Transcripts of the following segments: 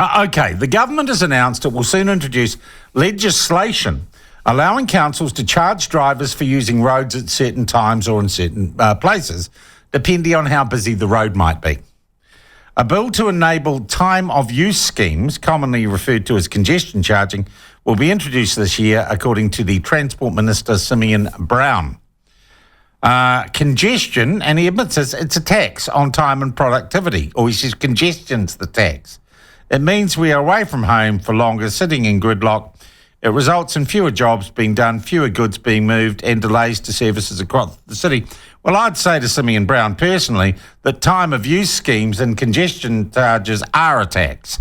Okay, the government has announced it will soon introduce legislation allowing councils to charge drivers for using roads at certain times or in certain places, depending on how busy the road might be. A bill to enable time of use schemes, commonly referred to as congestion charging, will be introduced this year, according to the Transport Minister, Simeon Brown. Congestion, and he admits it's a tax on time and productivity, or he says congestion's the tax. It means we are away from home for longer, sitting in gridlock. It results in fewer jobs being done, fewer goods being moved, and delays to services across the city. Well, I'd say to Simeon Brown personally that time of use schemes and congestion charges are a tax.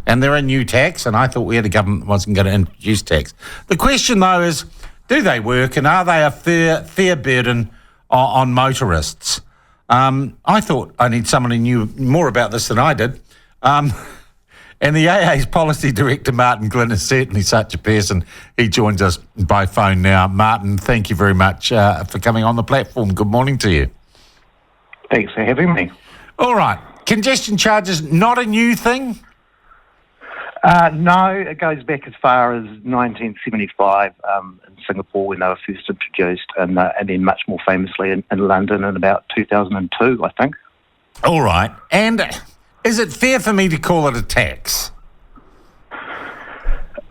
And they're a new tax, and I thought we had a government that wasn't going to introduce tax. The question, though, is do they work, and are they a fair burden on motorists? I thought I need someone who knew more about this than I did. And the AA's Policy Director, Martin Glynn, is certainly such a person. He joins us by phone now. Martin, thank you very much for coming on the platform. Good morning to you. Thanks for having me. All right. Congestion charges, not a new thing? No, it goes back as far as 1975 in Singapore when they were first introduced, and then much more famously in London in about 2002, I think. All right. And is it fair for me to call it a tax?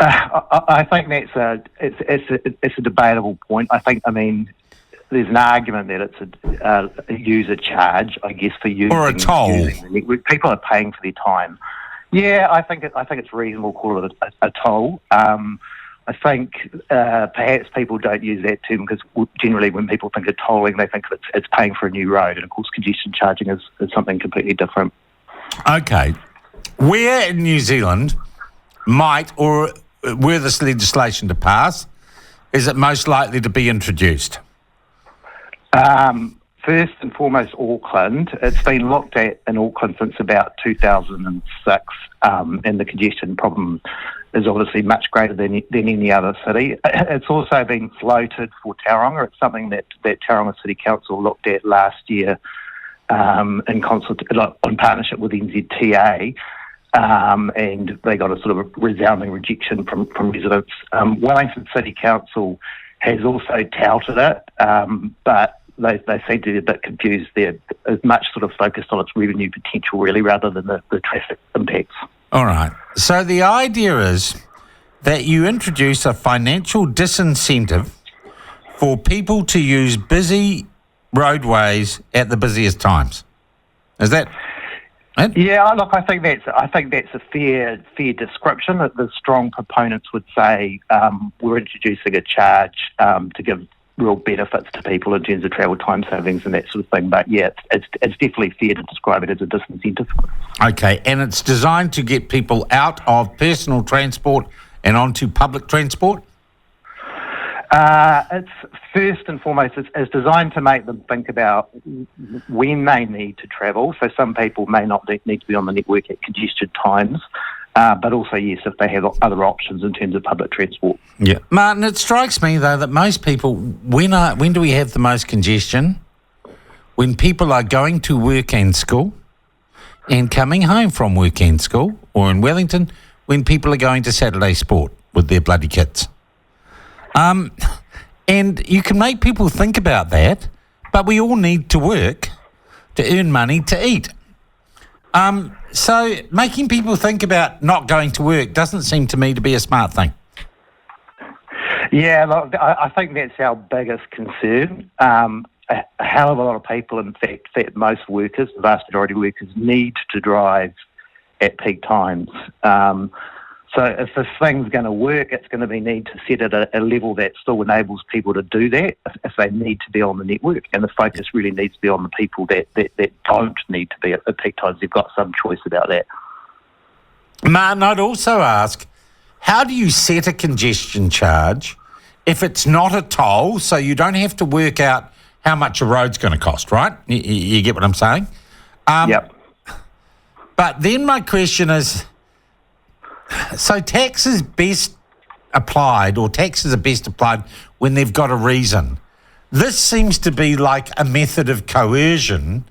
I think it's a debatable point. I mean, there's an argument that it's a user charge, I guess, for using or a toll. People are paying for their time. Yeah, I think it's reasonable to call it a toll. I think perhaps people don't use that term because generally when people think of tolling, they think it's paying for a new road, and of course congestion charging is something completely different. Okay. Where in New Zealand might, or were this legislation to pass, is it most likely to be introduced? First and foremost, Auckland. It's been looked at in Auckland since about 2006, and the congestion problem is obviously much greater than any other city. It's also been floated for Tauranga. It's something that Tauranga City Council looked at last year in partnership with NZTA, and they got a sort of a resounding rejection from residents. Wellington City Council has also touted it, but they seem to be a bit confused there. It's much sort of focused on its revenue potential, really, rather than the traffic impacts. All right. So the idea is that you introduce a financial disincentive for people to use busy roadways at the busiest times. Is that it? Yeah, look, I think that's a fair description. That the strong proponents would say we're introducing a charge to give real benefits to people in terms of travel time savings and that sort of thing. But yeah, it's definitely fair to describe it as a disincentive. Okay, and it's designed to get people out of personal transport and onto public transport? It's first and foremost, it's designed to make them think about when they need to travel. So some people may not need to be on the network at congested times, but also, yes, if they have other options in terms of public transport. Yeah. Martin, it strikes me, though, that most people, when do we have the most congestion? When people are going to work and school and coming home from work and school, or in Wellington, when people are going to Saturday sport with their bloody kids. And you can make people think about that, but we all need to work to earn money to eat. So making people think about not going to work doesn't seem to me to be a smart thing. Yeah, look, I think that's our biggest concern. A hell of a lot of people, in fact most workers, the vast majority of workers, need to drive at peak times. So if this thing's going to work, it's going to need to set at a level that still enables people to do that if they need to be on the network. And the focus really needs to be on the people that don't need to be at peak times. They've got some choice about that. Martin, I'd also ask, how do you set a congestion charge if it's not a toll, so you don't have to work out how much a road's going to cost, right? You get what I'm saying? Yep. But then my question is, so taxes are best applied when they've got a reason. This seems to be like a method of coercion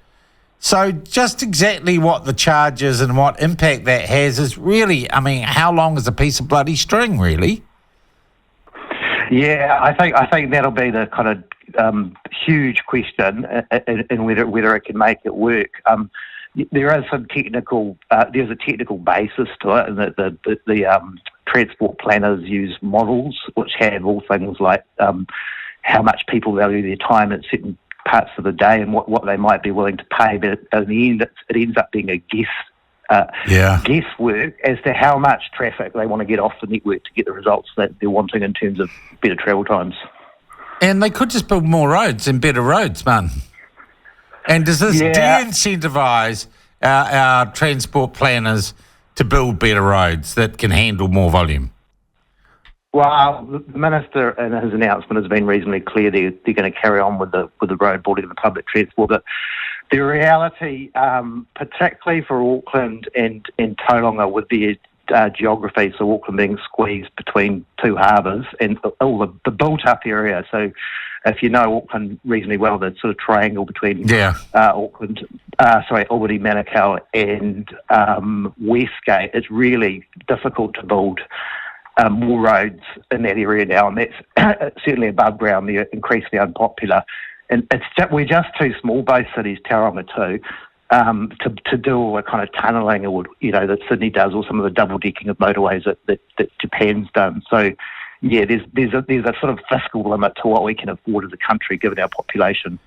So just exactly what the charge is and what impact that has is really, I mean, how long is a piece of bloody string, really? Yeah, I think that'll be the kind of huge question in whether it can make it work. There is some technical. There's a technical basis to it, and that the transport planners use models which have all things like how much people value their time at certain parts of the day and what they might be willing to pay. But in the end, it ends up being a guesswork as to how much traffic they want to get off the network to get the results that they're wanting in terms of better travel times. And they could just build more roads and better roads, man. And does this de-incentivise our transport planners to build better roads that can handle more volume? Well, the Minister in his announcement has been reasonably clear they're going to carry on with the road building and the public transport. But the reality, particularly for Auckland and Tauranga, with the geography, so Auckland being squeezed between two harbours and all the built-up area. So if you know Auckland reasonably well, the sort of triangle between Albany, Manukau and Westgate, it's really difficult to build more roads in that area now, and that's certainly above ground. They're increasingly unpopular. And we're just too small, both cities, Tauranga too, to do all the kind of tunnelling or that Sydney does, or some of the double decking of motorways that Japan's done. So yeah, there's a sort of fiscal limit to what we can afford as a country given our population.